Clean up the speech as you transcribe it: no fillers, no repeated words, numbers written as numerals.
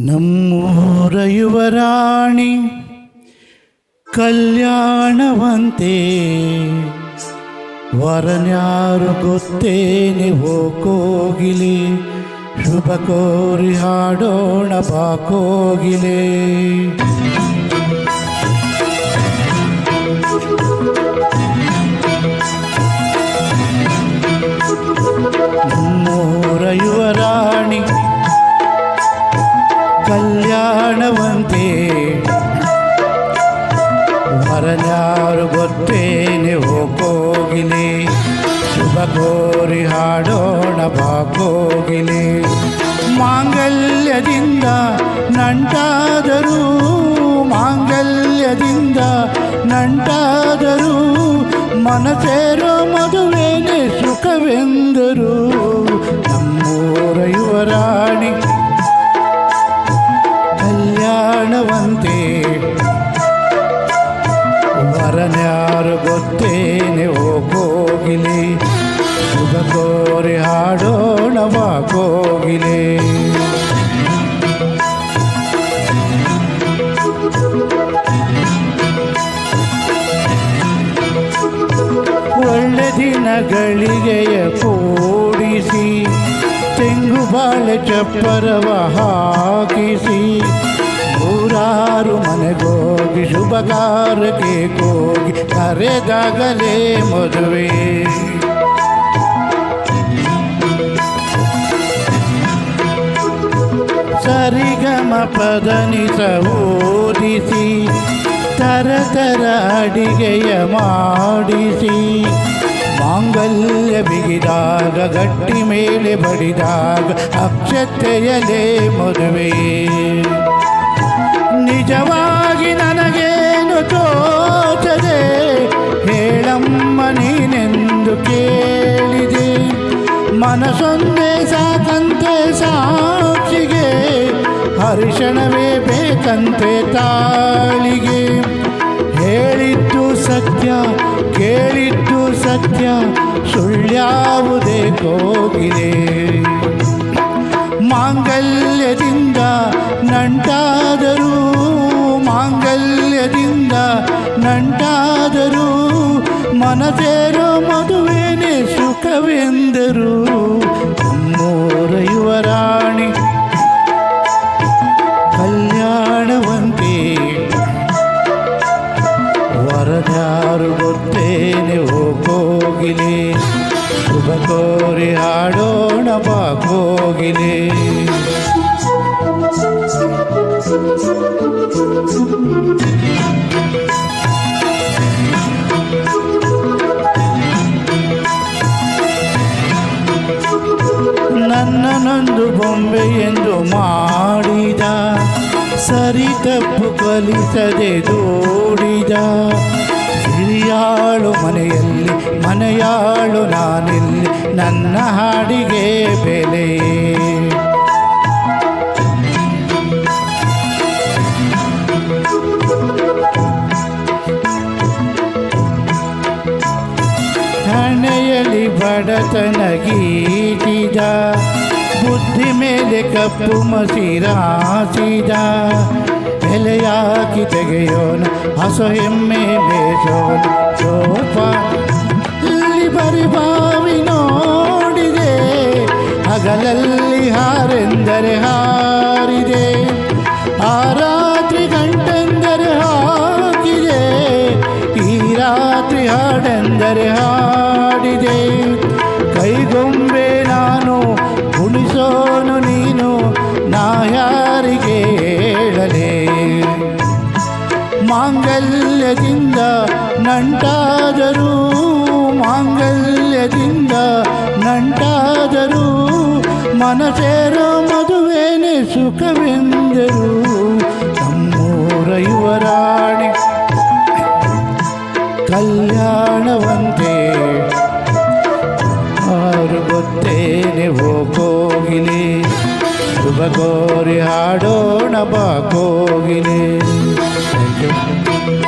ನಮ್ಮೂರ ಯುವರಾಣಿ ಕಲ್ಯಾಣವಂತೆ ವರನ್ಯಾರು ಗೊತ್ತೇನೆ ಹೋ ಕೋಗಿಲೆ ಶುಭ ಕೋರಿ ಹಾಡೋಣ ಬಾ ಕೋಗಿಲೆ. ನಮ್ಮೂರ ಯುವರಾಣಿ ಕಲ್ಯಾಣವಂತೆ ವರನ್ಯಾರು ಗೊತ್ತೇನೆ ಹೋ ಕೋಗಿಲೆ ಶುಭ ಕೋರಿ ಹಾಡೋಣ ಬಾ ಕೋಗಿಲೆ. ಮಾಂಗಲ್ಯದಿಂದ ನಂಟಾದರೂ ಮಾಂಗಲ್ಯದಿಂದ ನಂಟಾದರೂ ಮನಸೇರೋ ಮದುವೆನೇ ಸುಖವೆಂದರು. ನಮ್ಮೂರ ಯುವರಾಣಿ ಕಲ್ಯಾಣವಂತೆ ವರನ್ಯಾರು ಗೊತ್ತೇನೆ ಹೋ ಕೋಗಿಲೆ ಶುಭ ಕೋರಿ ಹಾಡೋಣ ಬಾ ಕೋಗಿಲೆ. ಒಳ್ಳೆ ದಿನಗಳಿಗೆಯ ಕೂಡಿಸಿ ತೆಂಗು ಬಾಳೆ ಚಪ್ಪರವ ಹಾಕಿಸಿ ನೂರಾರು ಮನೆಗೋಗಿ ಶುಭ ಕಾರ್ಯಕ್ಕೆ ಹೋಗಿ ಕರೆದಾಗಲೇ ಮದುವೆ. ಸರಿಗಮ ಪದನಿಸ ಓದಿಸಿ ತರತರ ಅಡಿಗೆಯ ಮಾಡಿಸಿ ಮಾಂಗಲ್ಯ ಬಿಗಿದಾಗ ಗಟ್ಟಿ ಮೇಲೆ ಬಡಿದಾಗ ಅಕ್ಷತೆಯಲೇ ಮದುವೆ. ನಿಜವಾಗಿ ನನಗೇನು ತೋಚದೆ ಹೇಳಮ್ಮ ನೀನೆಂದು ಕೇಳಿದೆ. ಮನಸೊಂದೇ ಸಾಕಂತೆ ಸಾಕ್ಷಿಗೆ ಹರ್ಷಣವೇ ಬೇಕಂತೆ ತಾಳಿಗೆ. ಹೇಳಿದ್ದು ಸತ್ಯ ಕೇಳಿದ್ದು ಸತ್ಯ ಸುಳ್ಳ್ಯಾವುದೇ ಕೋಗಿಲೆ. ಮಾಂಗಲ್ಯದಿಂದ ನಂಟಾದರೂ ಮಾಂಗಲ್ಯದಿಂದ ನಂಟಾದರೂ ಮನಸೇರೋ ಮದುವೆನೇ ಸುಖವೆಂದರು. ನಮ್ಮೂರ ಯುವರಾಣಿ ಕಲ್ಯಾಣವಂತೆ ವರನ್ಯಾರು ಗೊತ್ತೇನೆ ಹೋ ಕೋಗಿಲೆ ಶುಭ ಕೋರಿ ಹಾಡೋಣ ಬಾ ಕೋಗಿಲೆ. ನನ್ನನೊಂದು ಬೊಂಬೆ ಎಂದು ಮಾಡಿದ ಸರಿ ತಪ್ಪು ಕಲಿಸದೆ ದೂಡಿದ. ಹಿರಿಯಾಳು ಮನೆಯಲ್ಲಿ ಮನೆಯಾಳು ನಾನಿಲ್ಲಿ ನನ್ನ ಹಾಡಿಗೆ ಬೆಲೆ. ಹಣೆಯಲ್ಲಿ ಬಡತನ ಗೀಚಿದ ಬುದ್ಧಿ ಮೇಲೆ ಕಪ್ಪು ಮಸಿರಾಸಿದ. ಎಲೆಯಾಕಿ ತೆಗೆಯೋಣ ಹಸು ಎಮ್ಮೆ ಬೇಸೋಣ ಸೋಪ ಇಲ್ಲಿ ಬರಿ ಬಾವಿ ನೋಡಿದೆ ಹಗಲಲ್ಲಿ ಹಾರೆಂದರೆ ಹಾರಿದೆ. ಆ ರಾತ್ರಿ ಗಂಟೆಂದರೆ ಹಾಕಿದೆ ಈ ರಾತ್ರಿ ಹಾಡೆಂದರೆ ಹಾಡಿದೆ. ಕೈಗೊಂಬೆ ನಾನು ಕುಣಿಸೋನು ನೀನು ನಾ ಯಾರಿಗೆ ಹೇಳಲೇ. ಮಾಂಗಲ್ಯದಿಂದ ನಂಟಾದರೂ ಮಾಂಗಲ್ಯದಿಂದ ನಂಟಾದರೂ ಮನಸೇರೋ ಮದುವೆನೇ ಸುಖವೆಂದರು. ನಮ್ಮೂರ ಯುವರಾಣಿ ಕಲ್ಯಾಣವಂತೆ ಆರು ಗೊತ್ತೇನೆ ಹೋ ಕೋಗಿಲೆ ಶುಭ ಕೋರಿ ಹಾಡೋಣ ಬಾ ಕೋಗಿಲೆ. Thank you.